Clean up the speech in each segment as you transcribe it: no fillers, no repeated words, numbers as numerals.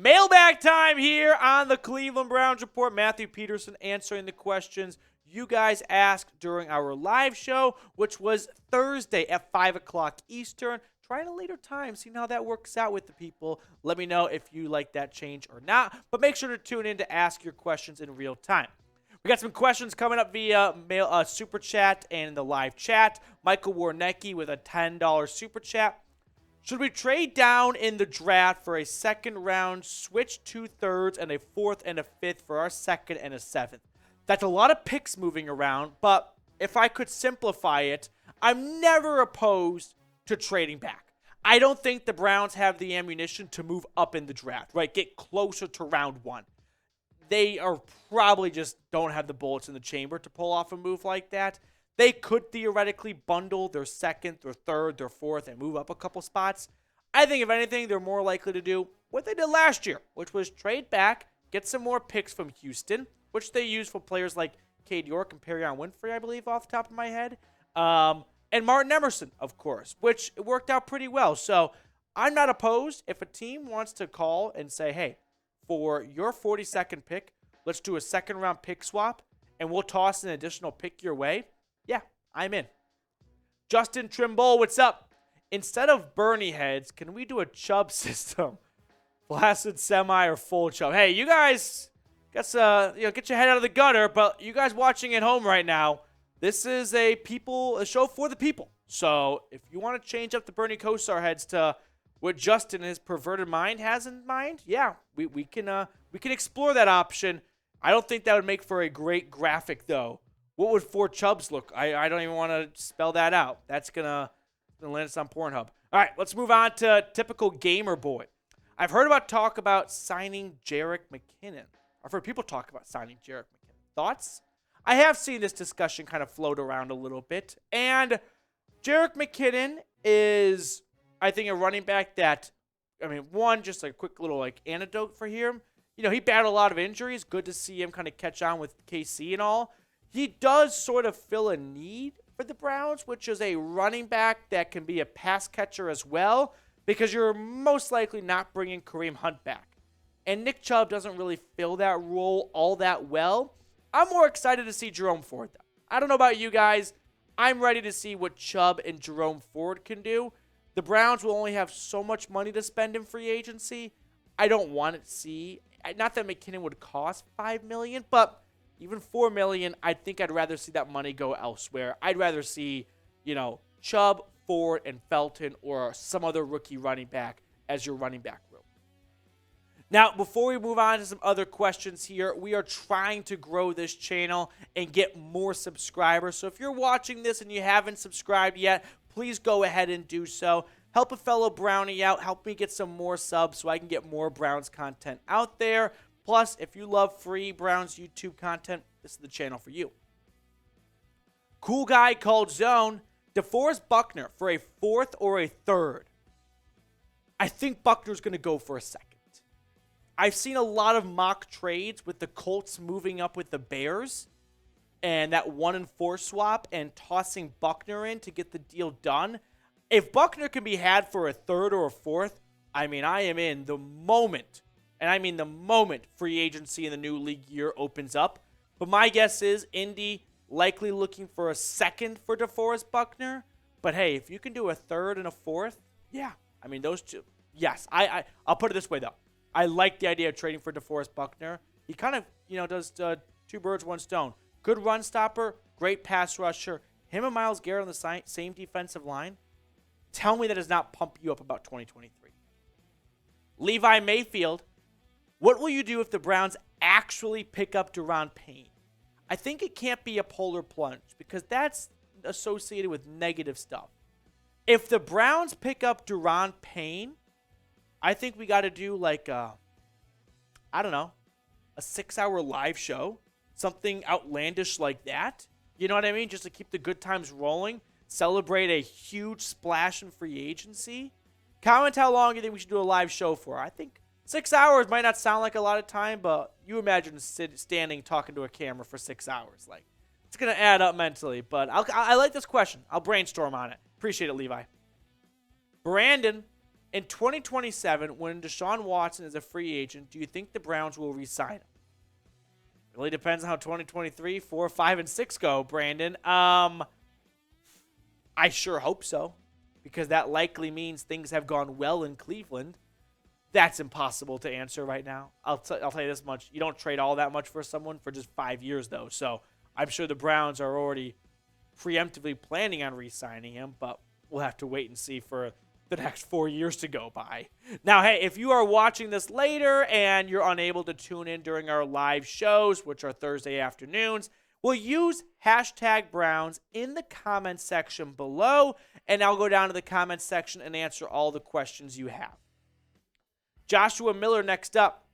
Mailbag time here on the Cleveland Browns Report. Matthew Peterson answering the questions you guys asked during our live show, which was Thursday at 5 o'clock Eastern. Trying a later time, seeing how that works out with the people. Let me know if you like that change or not. But make sure to tune in to ask your questions in real time. We got some questions coming up via mail, super chat and the live chat. Michael Warnecki with a $10 super chat. Should we trade down in the draft for a second round, switch 2/3 and a 4th and a 5th for our 2nd and a 7th? That's a lot of picks moving around, but if I could simplify it, I'm never opposed to trading back. I don't think the Browns have the ammunition to move up in the draft, right? Get closer to round 1. They are probably just don't have the bullets in the chamber to pull off a move like that. They could theoretically bundle their 2nd, their 3rd, their 4th, and move up a couple spots. I think, if anything, they're more likely to do what they did last year, which was trade back, get some more picks from Houston, which they used for players like Cade York and Perrion Winfrey, I believe, off the top of my head. And Martin Emerson, of course, which worked out pretty well. So I'm not opposed if a team wants to call and say, hey, for your 42nd pick, let's do a second-round pick swap, and we'll toss an additional pick your way. Yeah, I'm in. Justin Trimble, what's up? Instead of Bernie heads, can we do a Chubb system? Flaccid, semi, or full Chubb? Hey, you guys, get your head out of the gutter, but you guys watching at home right now, this is a show for the people. So if you want to change up the Bernie Kosar heads to what Justin, his perverted mind, has in mind, yeah, we can explore that option. I don't think that would make for a great graphic, though. What would 4 Chubbs look? I don't even want to spell that out. That's gonna land us on Pornhub. All right, let's move on to typical gamer boy. I've heard talk about signing Jerrick McKinnon. I've heard people talk about signing Jerrick McKinnon. Thoughts? I have seen this discussion kind of float around a little bit. And Jerick McKinnon is, I think, a running back that, just a quick little anecdote for him. He battled a lot of injuries. Good to see him kind of catch on with KC and all. He does sort of fill a need for the Browns, which is a running back that can be a pass catcher as well, because you're most likely not bringing Kareem Hunt back. And Nick Chubb doesn't really fill that role all that well. I'm more excited to see Jerome Ford, though. I don't know about you guys. I'm ready to see what Chubb and Jerome Ford can do. The Browns will only have so much money to spend in free agency. I don't want to see, not that McKinnon would cost $5 million, but even $4 million, I think I'd rather see that money go elsewhere. I'd rather see, Chubb, Ford, and Felton or some other rookie running back as your running back room. Now, before we move on to some other questions here, we are trying to grow this channel and get more subscribers. So if you're watching this and you haven't subscribed yet, please go ahead and do so. Help a fellow Brownie out. Help me get some more subs so I can get more Browns content out there. Plus, if you love free Browns YouTube content, this is the channel for you. Cool guy called Zone. DeForest Buckner for a 4th or a 3rd. I think Buckner's going to go for a 2nd. I've seen a lot of mock trades with the Colts moving up with the Bears and that 1 and 4 swap and tossing Buckner in to get the deal done. If Buckner can be had for a 3rd or a 4th, I am in the moment. And I mean the moment free agency in the new league year opens up. But my guess is Indy likely looking for a 2nd for DeForest Buckner. But hey, if you can do a 3rd and a 4th, yeah. Those two. Yes, I'll put it this way, though. I like the idea of trading for DeForest Buckner. He kind of, does 2 birds, 1 stone. Good run stopper, great pass rusher. Him and Myles Garrett on the same defensive line. Tell me that does not pump you up about 2023. Levi Mayfield. What will you do if the Browns actually pick up Daron Payne? I think it can't be a polar plunge because that's associated with negative stuff. If the Browns pick up Daron Payne, I think we got to do a 6-hour live show, something outlandish like that. You know what I mean? Just to keep the good times rolling, celebrate a huge splash in free agency. Comment how long you think we should do a live show for. I think 6 hours might not sound like a lot of time, but you imagine standing talking to a camera for 6 hours. It's going to add up mentally, but I like this question. I'll brainstorm on it. Appreciate it, Levi. Brandon, In 2027, when Deshaun Watson is a free agent, do you think the Browns will re-sign him? It really depends on how 2023, 4, 5, and 6 go, Brandon. I sure hope so, because that likely means things have gone well in Cleveland. That's impossible to answer right now. I'll tell you this much. You don't trade all that much for someone for just 5 years, though. So I'm sure the Browns are already preemptively planning on re-signing him, but we'll have to wait and see for the next 4 years to go by. Now, hey, if you are watching this later and you're unable to tune in during our live shows, which are Thursday afternoons, we'll use hashtag Browns in the comments section below, and I'll go down to the comments section and answer all the questions you have. Joshua Miller next up.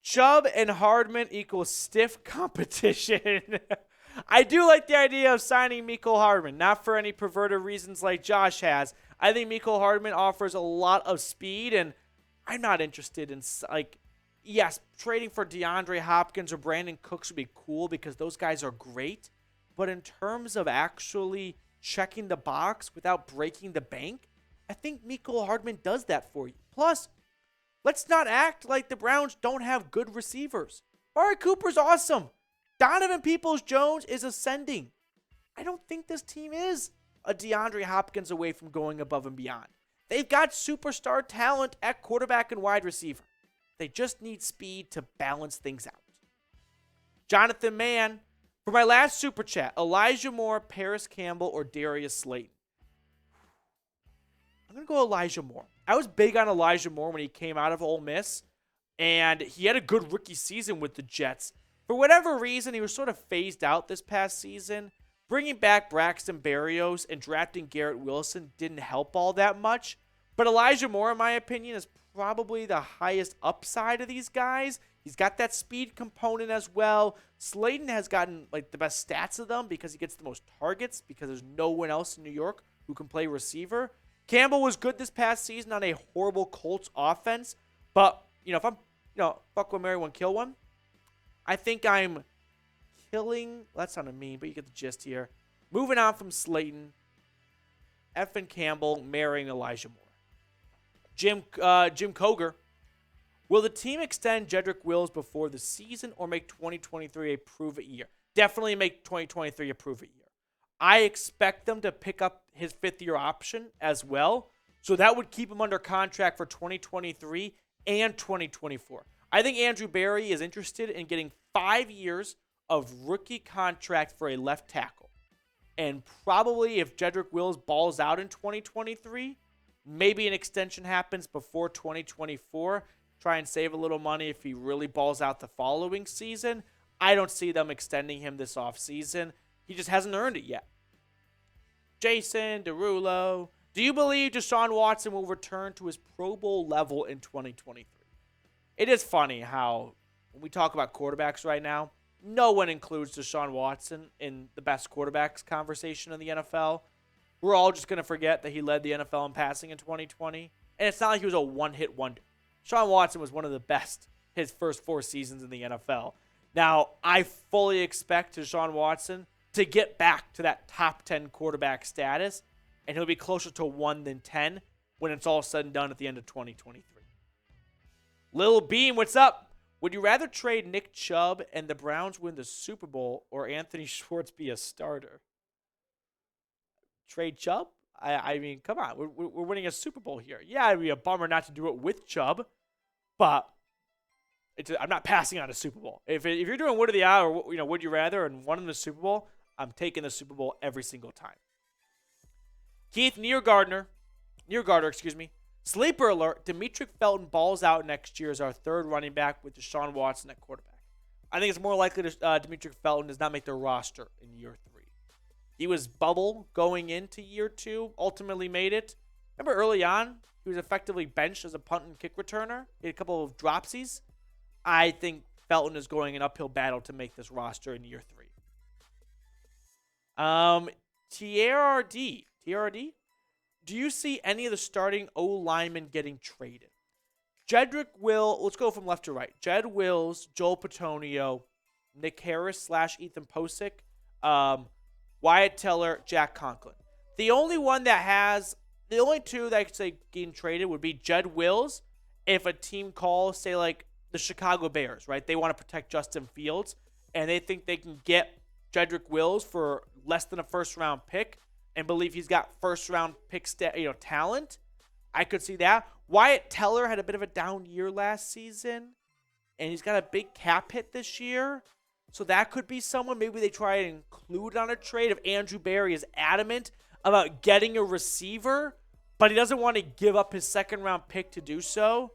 Chubb and Hardman equals stiff competition. I do like the idea of signing Mecole Hardman, not for any perverted reasons like Josh has. I think Mecole Hardman offers a lot of speed, and I'm not interested in, yes, trading for DeAndre Hopkins or Brandon Cooks would be cool because those guys are great. But in terms of actually checking the box without breaking the bank, I think Mecole Hardman does that for you. Plus, let's not act like the Browns don't have good receivers. Amari Cooper's awesome. Donovan Peoples-Jones is ascending. I don't think this team is a DeAndre Hopkins away from going above and beyond. They've got superstar talent at quarterback and wide receiver. They just need speed to balance things out. Jonathan Mann, for my last super chat, Elijah Moore, Parris Campbell, or Darius Slayton? I'm going to go Elijah Moore. I was big on Elijah Moore when he came out of Ole Miss, and he had a good rookie season with the Jets. For whatever reason, he was sort of phased out this past season. Bringing back Braxton Berrios and drafting Garrett Wilson didn't help all that much. But Elijah Moore, in my opinion, is probably the highest upside of these guys. He's got that speed component as well. Slayton has gotten the best stats of them because he gets the most targets because there's no one else in New York who can play receiver. Campbell was good this past season on a horrible Colts offense. But, if I'm, fuck one, marry one, kill one, I think I'm killing, that sounded mean, but you get the gist here. Moving on from Slayton, Effin Campbell marrying Elijah Moore. Jim Coger, will the team extend Jedrick Wills before the season or make 2023 a prove-it year? Definitely make 2023 a prove-it year. I expect them to pick up his fifth-year option as well, so that would keep him under contract for 2023 and 2024. I think Andrew Berry is interested in getting 5 years of rookie contract for a left tackle. And probably if Jedrick Wills balls out in 2023, maybe an extension happens before 2024. Try and save a little money if he really balls out the following season. I don't see them extending him this offseason. He just hasn't earned it yet. Jason Derulo, do you believe Deshaun Watson will return to his Pro Bowl level in 2023? It is funny how when we talk about quarterbacks right now, no one includes Deshaun Watson in the best quarterbacks conversation in the NFL. We're all just going to forget that he led the NFL in passing in 2020. And it's not like he was a one-hit wonder. Deshaun Watson was one of the best his first 4 seasons in the NFL. Now, I fully expect Deshaun Watson to get back to that top 10 quarterback status, and he'll be closer to 1 than 10 when it's all said and done at the end of 2023. Lil Beam, what's up? Would you rather trade Nick Chubb and the Browns win the Super Bowl or Anthony Schwartz be a starter? Trade Chubb? I mean, come on. We're winning a Super Bowl here. Yeah, it'd be a bummer not to do it with Chubb, but I'm not passing on a Super Bowl. If you're doing Wood of the Eye or Would You Rather and winning the Super Bowl, I'm taking the Super Bowl every single time. Keith Neargardner, Sleeper alert, Demetric Felton balls out next year as our third running back with Deshaun Watson at quarterback. I think it's more likely Demetric Felton does not make the roster in year 3. He was bubble going into year 2, ultimately made it. Remember early on, he was effectively benched as a punt and kick returner. He had a couple of dropsies. I think Felton is going an uphill battle to make this roster in year 3. TRD, do you see any of the starting O-linemen getting traded? Let's go from left to right. Jed Wills, Joel Petonio, Nick Harris / Ethan Posick, Wyatt Teller, Jack Conklin. The only one that has The only two that I could say getting traded would be Jed Wills if a team calls, say, like the Chicago Bears, right? They want to protect Justin Fields, and they think they can get Jedrick Wills for less than a first-round pick and believe he's got first-round pick talent. I could see that. Wyatt Teller had a bit of a down year last season, and he's got a big cap hit this year. So that could be someone maybe they try and include on a trade if Andrew Berry is adamant about getting a receiver, but he doesn't want to give up his second-round pick to do so.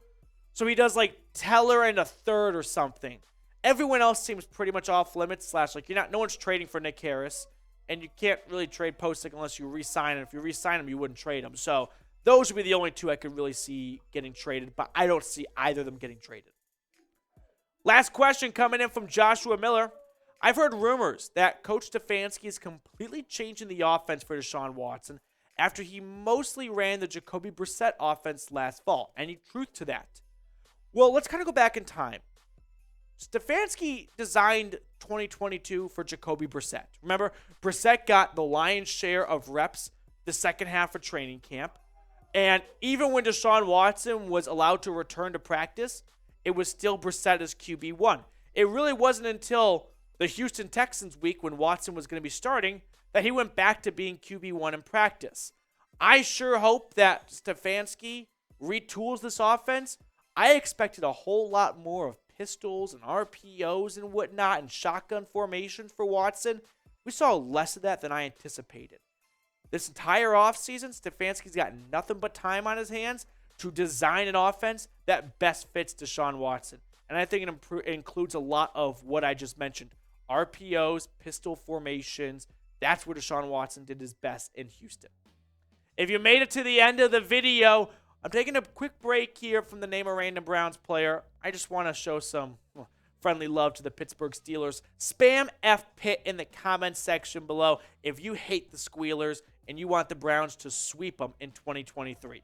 So he does like Teller and a third or something. Everyone else seems pretty much off limits. No one's trading for Nick Harris, and you can't really trade Postic unless you re-sign him. If you re-sign him, you wouldn't trade him. So those would be the only two I could really see getting traded, but I don't see either of them getting traded. Last question coming in from Joshua Miller. I've heard rumors that Coach Stefanski is completely changing the offense for Deshaun Watson after he mostly ran the Jacoby Brissett offense last fall. Any truth to that? Well, let's kind of go back in time. Stefanski designed 2022 for Jacoby Brissett. Remember, Brissett got the lion's share of reps the second half of training camp. And even when Deshaun Watson was allowed to return to practice, it was still Brissett as QB1. It really wasn't until the Houston Texans week when Watson was going to be starting that he went back to being QB1 in practice. I sure hope that Stefanski retools this offense. I expected a whole lot more of pistols and RPOs and whatnot and shotgun formations for Watson. We saw less of that than I anticipated. This entire offseason, Stefanski's got nothing but time on his hands to design an offense that best fits Deshaun Watson. And I think it includes a lot of what I just mentioned. RPOs, pistol formations. That's where Deshaun Watson did his best in Houston. If you made it to the end of the video, I'm taking a quick break here from the Name a Random Browns player. I just want to show some friendly love to the Pittsburgh Steelers. Spam F-Pit in the comments section below if you hate the Squealers and you want the Browns to sweep them in 2023.